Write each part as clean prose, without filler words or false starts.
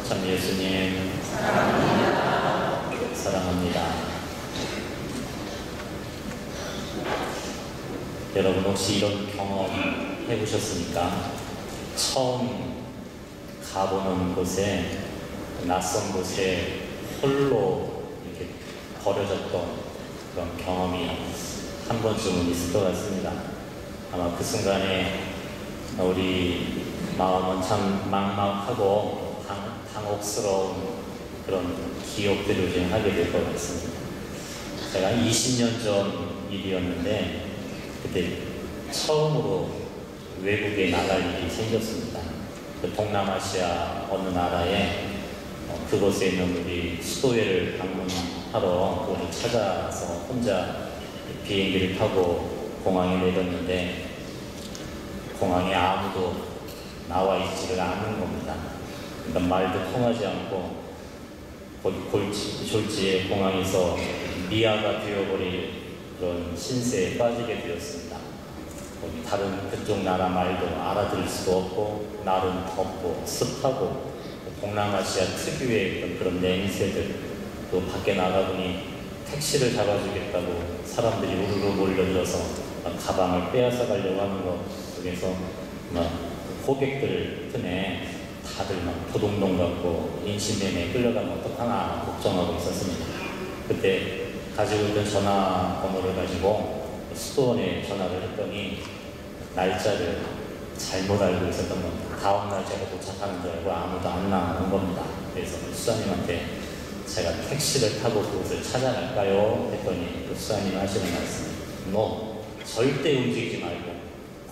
참 예수님 사랑합니다. 여러분 혹시 이런 경험 해보셨습니까? 처음 가보는 곳에, 낯선 곳에 홀로 이렇게 버려졌던 그런 경험이 한 번쯤은 있을 것 같습니다. 아마 그 순간에 우리 마음은 참 막막하고 당혹스러운 그런 기억들을 좀 하게 될 것 같습니다. 제가 20년 전 일이었는데 그때 처음으로 외국에 나갈 일이 생겼습니다. 그 동남아시아 어느 나라에 그곳에 있는 우리 수도회를 방문하러 우리 찾아서 혼자 비행기를 타고 공항에 내렸는데 공항에 아무도 나와 있지를 않는 겁니다. 그러니까 말도 통하지 않고 졸지에 공항에서 미아가 되어버릴 그런 신세에 빠지게 되었습니다. 다른 그쪽 나라 말도 알아들을 수도 없고 날은 덥고 습하고 동남아시아 특유의 그런 냄새들, 또 밖에 나가보니 택시를 잡아주겠다고 사람들이 우르르 몰려들어서 가방을 빼앗아 가려고 하는 것 속에서 고객들 틈에 다들 도동동 갖고 인신매매에 끌려가면 어떡하나 걱정하고 있었습니다. 그때 가지고 있던 전화번호를 가지고 수도원에 전화를 했더니 날짜를 잘못 알고 있었던 겁니다. 다음날 제가 도착하는 줄 알고 아무도 안 나오는 겁니다. 그래서 수사님한테 제가 택시를 타고 그곳을 찾아갈까요? 했더니 그 수사님 하시는 말씀, 너 절대 움직이지 말고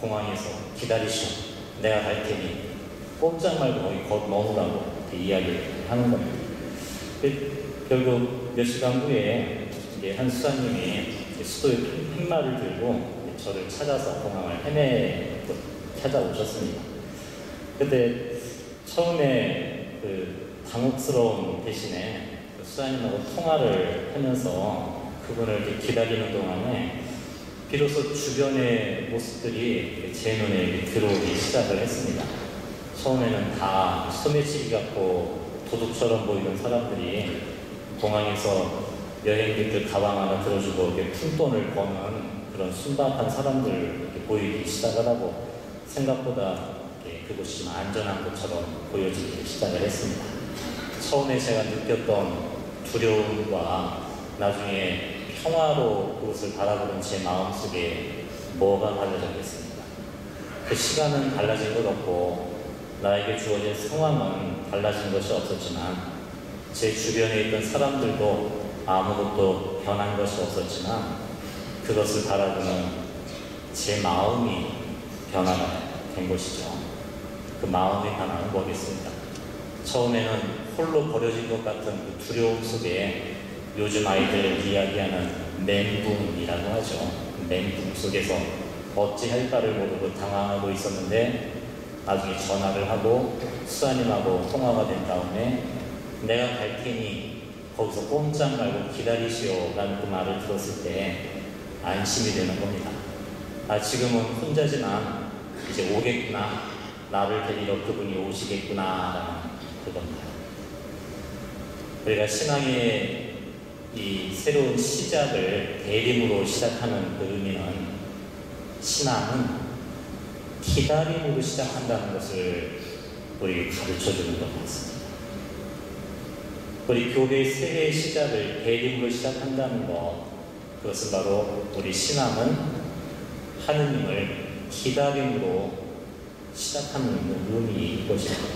공항에서 기다리시오. 내가 갈 테니 꼼짝 말고 거기 머무라고 이렇게 이야기를 하는 겁니다. 결국 몇 시간 후에 한 수사님이 수도에 팻말을 들고 저를 찾아서 공항을 찾아오셨습니다. 그때 처음에 그 당혹스러운 대신에 그 수사님하고 통화를 하면서 그분을 이렇게 기다리는 동안에 비로소 주변의 모습들이 제 눈에 들어오기 시작을 했습니다. 처음에는 다 소매치기 같고 도둑처럼 보이던 사람들이 공항에서 여행객들 가방 하나 들어주고 이렇게 푼돈을 버는 그런 순박한 사람들 이렇게 보이기 시작을 하고 생각보다 그곳이 안전한 것처럼 보여지기 시작을 했습니다. 처음에 제가 느꼈던 두려움과 나중에 평화로 그곳을 바라보는 제 마음속에 뭐가 달라졌겠습니까? 그 시간은 달라진 것 없고 나에게 주어진 상황은 달라진 것이 없었지만 제 주변에 있던 사람들도 아무것도 변한 것이 없었지만 그것을 바라보는 제 마음이 변화가 된 것이죠. 그 마음의 변화는 뭐겠습니까? 처음에는 홀로 버려진 것 같은 그 두려움 속에 요즘 아이들 이야기하는 멘붕이라고 하죠. 그 멘붕 속에서 어찌할까를 모르고 당황하고 있었는데 나중에 전화를 하고 수사님하고 통화가 된 다음에 내가 갈 테니 거기서 꼼짝 말고 기다리시오 라는 그 말을 들었을 때 안심이 되는 겁니다. 지금은 혼자지만 이제 오겠구나, 나를 데리러 그분이 오시겠구나 라는 그겁니다. 우리가 신앙의 이 새로운 시작을 대림으로 시작하는 그 의미는 신앙은 기다림으로 시작한다는 것을 우리에게 가르쳐주는 것 같습니다. 우리 교회의 새해의 시작을 대림으로 시작한다는 것, 그것은 바로 우리 신앙은 하느님을 기다림으로 시작하는 의미인 것입니다.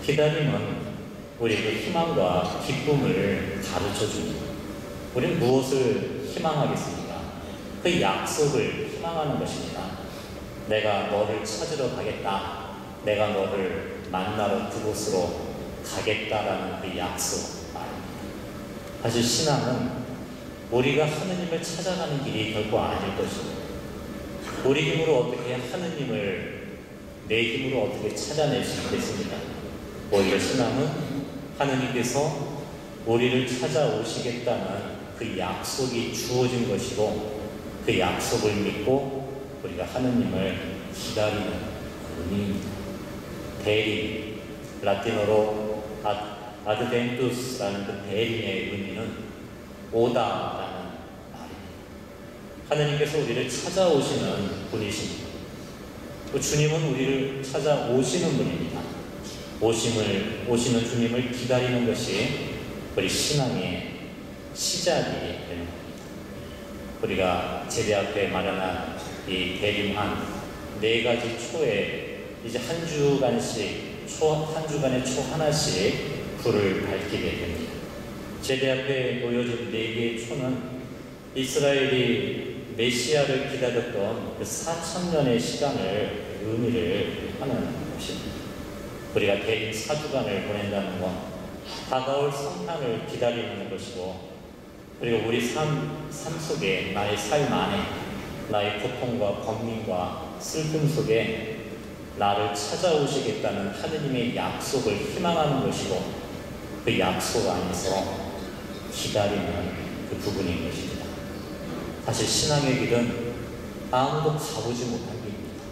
기다림은 우리에게 희망과 기쁨을 가르쳐줍니다. 우리는 무엇을 희망하겠습니까? 그 약속을 희망하는 것입니다. 내가 너를 찾으러 가겠다. 내가 너를 만나러 그곳으로 가겠다라는 그 약속 말입니다. 사실 신앙은 우리가 하느님을 찾아가는 길이 결코 아닐 것입니다. 우리 힘으로 어떻게 하느님을 내 힘으로 어떻게 찾아낼 수 있겠습니까? 오히려 신앙은 하느님께서 우리를 찾아오시겠다는 그 약속이 주어진 것이고 그 약속을 믿고 우리가 하느님을 기다리는 의미입니다. 대림, 라틴어로 아드벤투스라는 그 대림의 의미는 오다라는 말입니다. 하느님께서 우리를 찾아오시는 분이십니다. 또 주님은 우리를 찾아오시는 분입니다. 오시는 주님을 기다리는 것이 우리 신앙의 시작이 되는 겁니다. 우리가 제대 앞에 마련한 이 대림한 4가지 초에 이제 한 주간의 초 하나씩 불을 밝히게 됩니다. 제대 앞에 놓여진 4개의 초는 이스라엘이 메시아를 기다렸던 그 4,000년의 시간을 의미를 하는 것입니다. 우리가 대림 4주간을 보낸다는 건 다가올 성탄을 기다리는 것이고, 그리고 우리 삶 속에, 나의 삶 안에, 나의 고통과 번민과 슬픔 속에 나를 찾아오시겠다는 하느님의 약속을 희망하는 것이고, 그 약속 안에서 기다리는 그 부분인 것입니다. 사실 신앙의 길은 아무도 가보지 못한 길입니다.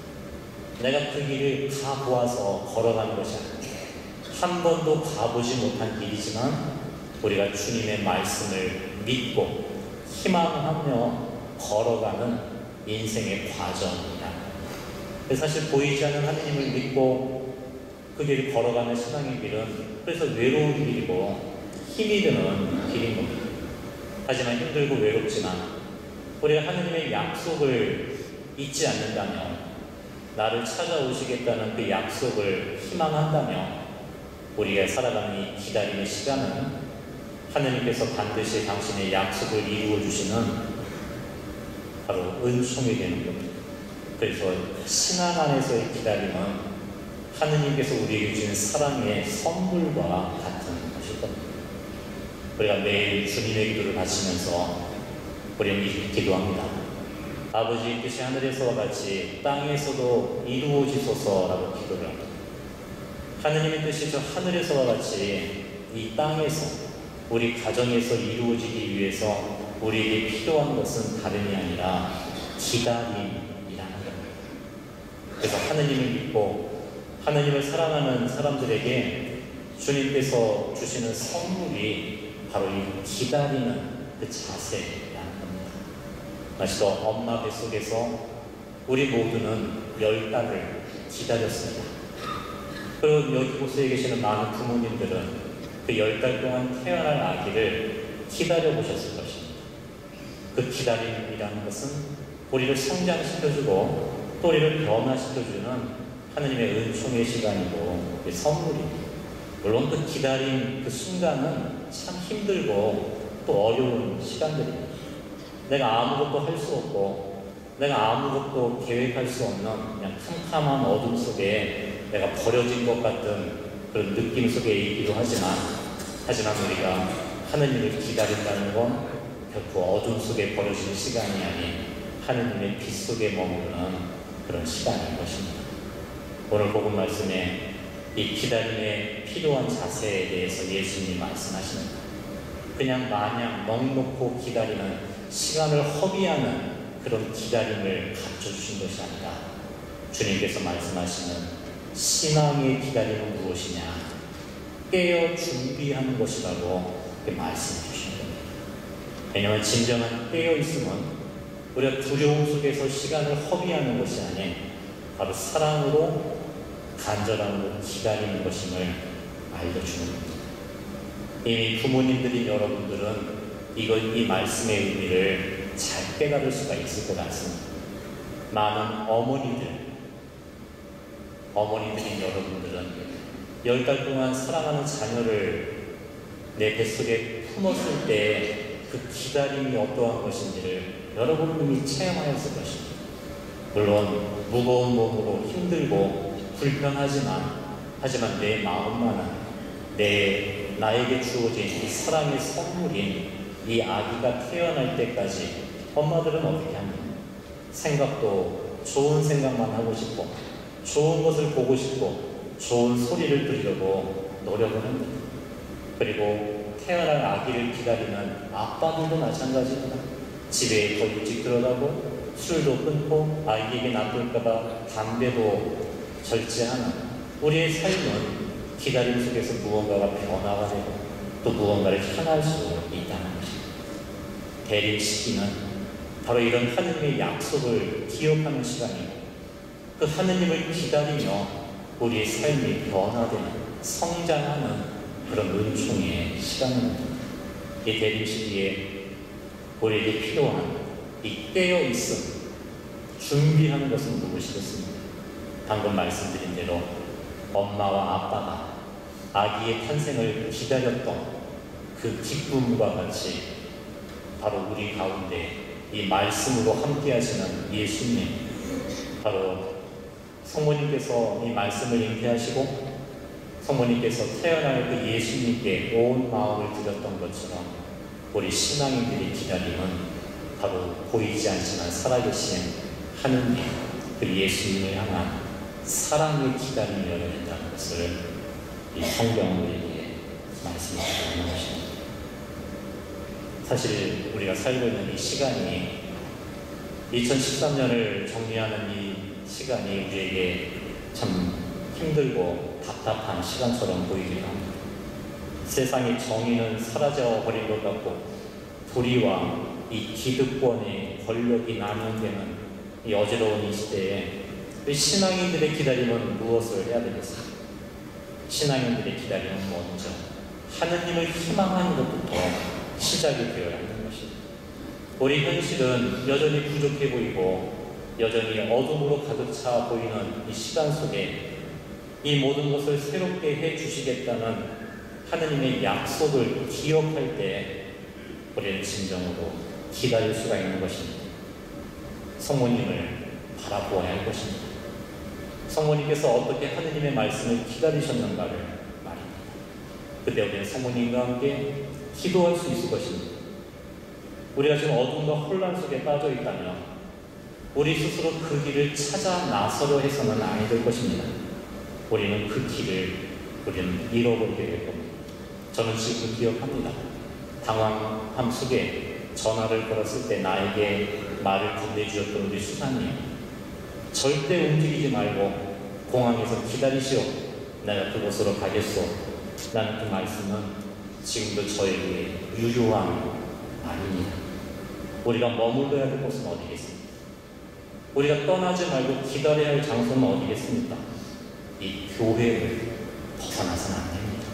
내가 그 길을 다 보아서 걸어가는 것이 아닙니다. 한 번도 가보지 못한 길이지만 우리가 주님의 말씀을 믿고 희망하며 걸어가는 인생의 과정이다. 사실 보이지 않는 하느님을 믿고 그 길을 걸어가는 신앙의 길은 그래서 외로운 길이고 힘이 드는 길인 겁니다. 하지만 힘들고 외롭지만 우리가 하느님의 약속을 잊지 않는다면, 나를 찾아오시겠다는 그 약속을 희망한다면, 우리가 살아가는 이 기다림의 시간은 하느님께서 반드시 당신의 약속을 이루어 주시는 바로 은총이 되는 겁니다. 그래서 신앙 안에서의 기다림은 하느님께서 우리에게 주신 사랑의 선물과 같은 것일 겁니다. 우리가 매일 주님의 기도를 바치면서 우리는 기도합니다. 아버지 뜻이 하늘에서와 같이 땅에서도 이루어지소서라고 기도를 합니다. 하느님의 뜻이 저 하늘에서와 같이 이 땅에서, 우리 가정에서 이루어지기 위해서 우리에게 필요한 것은 다름이 아니라 기다림이라는 겁니다. 그래서 하느님을 믿고 하느님을 사랑하는 사람들에게 주님께서 주시는 선물이 바로 이 기다리는 그 자세라는 겁니다. 마치 엄마 뱃속에서 우리 모두는 10달을 기다렸습니다. 그리고 여기 곳에 계시는 많은 부모님들은 그 10달 동안 태어날 아기를 기다려보셨을 것입니다. 그 기다림이라는 것은 우리를 성장시켜주고 또 우리를 변화시켜주는 하느님의 은총의 시간이고 선물입니다. 물론 그 기다림, 그 순간은 참 힘들고 또 어려운 시간들입니다. 내가 아무것도 할 수 없고 내가 아무것도 계획할 수 없는 그냥 캄캄한 어둠 속에 내가 버려진 것 같은 그런 느낌 속에 있기도 하지만 우리가 하느님을 기다린다는 건 결코 어둠 속에 버려진 시간이 아닌 하느님의 빛 속에 머무르는 그런 시간인 것입니다. 오늘 복음 말씀에 이 기다림에 필요한 자세에 대해서 예수님이 말씀하십니다. 그냥 마냥 넉넉고 기다리는, 시간을 허비하는 그런 기다림을 가르쳐주신 것이 아니라 주님께서 말씀하시는 신앙의 기다림은 무엇이냐, 깨어 준비하는 것이라고 말씀해 주신 겁니다. 왜냐하면 진정한 깨어있음은 우리가 두려움 속에서 시간을 허비하는 것이 아닌 바로 사랑으로 간절함으로 기다리는 것임을 알려주는 겁니다. 이미 부모님들인 여러분들은 이 말씀의 의미를 잘 깨달을 수가 있을 것 같습니다. 많은 어머니들인 여러분들은 10달 동안 사랑하는 자녀를 내 뱃속에 품었을 때 그 기다림이 어떠한 것인지를 여러분은 이미 체험하였을 것입니다. 물론 무거운 몸으로 힘들고 불편하지만 내 마음만은 나에게 주어진 이 사랑의 선물인 이 아기가 태어날 때까지 엄마들은 어떻게 합니까? 생각도 좋은 생각만 하고 싶고 좋은 것을 보고 싶고 좋은 소리를 들으려고 노력을 합니다. 그리고 태어날 아기를 기다리는 아빠들도 마찬가지입니다. 집에 더 일찍 들어가고 술도 끊고 아이에게 나쁠까봐 담배도 절제하는 우리의 삶은 기다림 속에서 무언가가 변화가 되고 또 무언가를 향할 수 있다는 것입니다. 대림 시기는 바로 이런 하느님의 약속을 기억하는 시간이고 그 하느님을 기다리며 우리의 삶이 변화되는 성장하는 그런 은총의 시간입니다. 이 대림 시기에 우리에게 필요한 이 깨어있음, 준비하는 것은 무엇이겠습니까? 방금 말씀드린 대로 엄마와 아빠가 아기의 탄생을 기다렸던 그 기쁨과 같이 바로 우리 가운데 이 말씀으로 함께 하시는 예수님, 바로 성모님께서 이 말씀을 잉태하시고 성모님께서 태어날 그 예수님께 온 마음을 드렸던 것처럼 우리 신앙인들의 기다림은 바로 보이지 않지만 살아계신 하느님, 그 예수님을 향한 사랑의 기다림이어야 된다는 것을 이 성경은 우리에게 말씀하고 있는 것입니다. 사실 우리가 살고 있는 이 시간이 2013년을 정리하는 이 시간이 우리에게 참 힘들고 답답한 시간처럼 보이기도 합니다. 세상의 정의는 사라져버린 것 같고 불의와 이 기득권의 권력이 나뉘어되는 이 어지러운 이 시대에 신앙인들의 기다림은 무엇을 해야 되겠습니까? 신앙인들의 기다림은 먼저 하느님을 희망하는 것부터 시작이 되어야 하는 것입니다. 우리 현실은 여전히 부족해 보이고 여전히 어둠으로 가득 차 보이는 이 시간 속에 이 모든 것을 새롭게 해 주시겠다는 하느님의 약속을 기억할 때 우리는 진정으로 기다릴 수가 있는 것입니다. 성모님을 바라보아야 할 것입니다. 성모님께서 어떻게 하느님의 말씀을 기다리셨는가를 말입니다. 그때 우리는 성모님과 함께 기도할 수 있을 것입니다. 우리가 지금 어둠과 혼란 속에 빠져 있다면 우리 스스로 그 길을 찾아 나서려 해서는 아니 될 것입니다. 우리는 그 길을 잃어버리게 될 겁니다. 저는 지금 기억합니다. 당황함 속에 전화를 걸었을 때 나에게 말을 건네주셨던 우리 수사님, 절대 움직이지 말고 공항에서 기다리시오. 내가 그곳으로 가겠소. 라는 그 말씀은 지금도 저에게 유효한 말입니다. 우리가 머물러야 할 곳은 어디겠습니까? 우리가 떠나지 말고 기다려야 할 장소는 어디겠습니까? 이 교회를 벗어나서는 안 됩니다.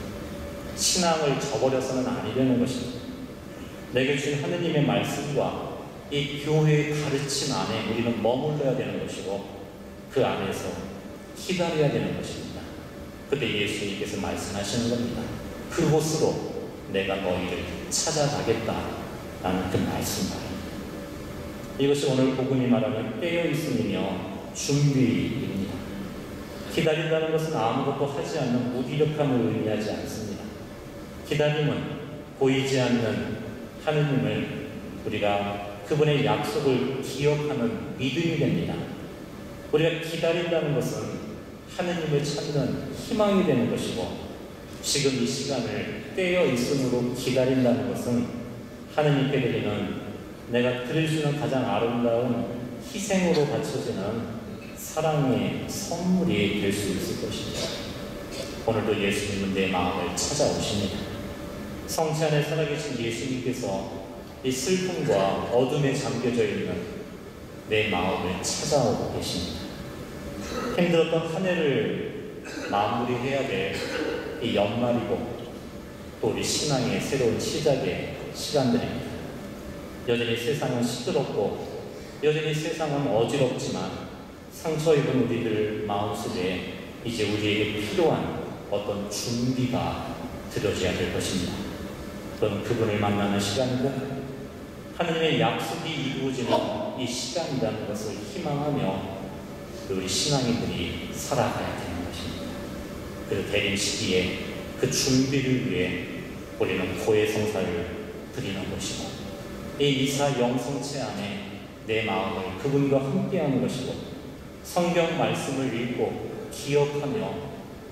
신앙을 저버려서는 아니라는 것입니다. 내게 주신 하느님의 말씀과 이 교회의 가르침 안에 우리는 머물러야 되는 것이고 그 안에서 기다려야 되는 것입니다. 그때 예수님께서 말씀하시는 겁니다. 그곳으로 내가 너희를 찾아가겠다라는 그 말씀입니다. 이것이 오늘 복음이 말하는 깨어있음이며 준비입니다. 기다린다는 것은 아무것도 하지 않는 무기력함을 의미하지 않습니다. 기다림은 보이지 않는 하느님을 우리가 그분의 약속을 기억하는 믿음이 됩니다. 우리가 기다린다는 것은 하느님을 찾는 희망이 되는 것이고 지금 이 시간을 깨어있음으로 기다린다는 것은 하느님께 드리는 내가 드릴 수 있는 가장 아름다운 희생으로 바쳐지는 사랑의 선물이 될 수 있을 것입니다. 오늘도 예수님은 내 마음을 찾아오십니다. 성체 안에 살아계신 예수님께서 이 슬픔과 어둠에 잠겨져 있는 내 마음을 찾아오고 계십니다. 힘들었던 한 해를 마무리해야 될 이 연말이고 또 우리 신앙의 새로운 시작의 시간들입니다. 여전히 세상은 시끄럽고 여전히 세상은 어지럽지만 상처 입은 우리들 마음속에 이제 우리에게 필요한 어떤 준비가 들어져야 될 것입니다. 그건 그분을 만나는 시간이고 하느님의 약속이 이루어지는 이 시간이라는 것을 희망하며 우리 신앙인들이 살아가야 되는 것입니다. 그 대림 시기에 그 준비를 위해 우리는 고해성사를 드리는 것이고 이 이사 영성체 안에 내 마음을 그분과 함께하는 것이고 성경 말씀을 읽고 기억하며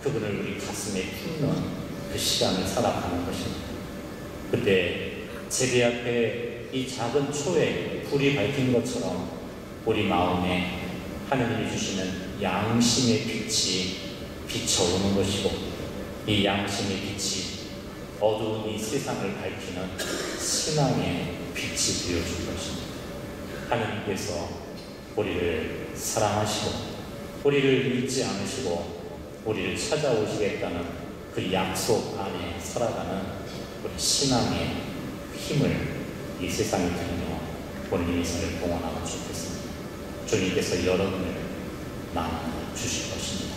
그분을 우리 가슴에 품는 그 시간을 살아가는 것입니다. 그때 제비 앞에 이 작은 초에 불이 밝힌 것처럼 우리 마음에 하느님이 주시는 양심의 빛이 비춰오는 것이고 이 양심의 빛이 어두운 이 세상을 밝히는 신앙의 빛이 되어줄 것입니다. 하느님께서 우리를 사랑하시고 우리를 잊지 않으시고 우리를 찾아오시겠다는 그 약속 안에 살아가는 우리 신앙의 힘을 이 세상에 드리며 오늘 이 시간을 봉헌하고 싶겠습니다. 주님께서 여러분을 나눠 주실 것입니다.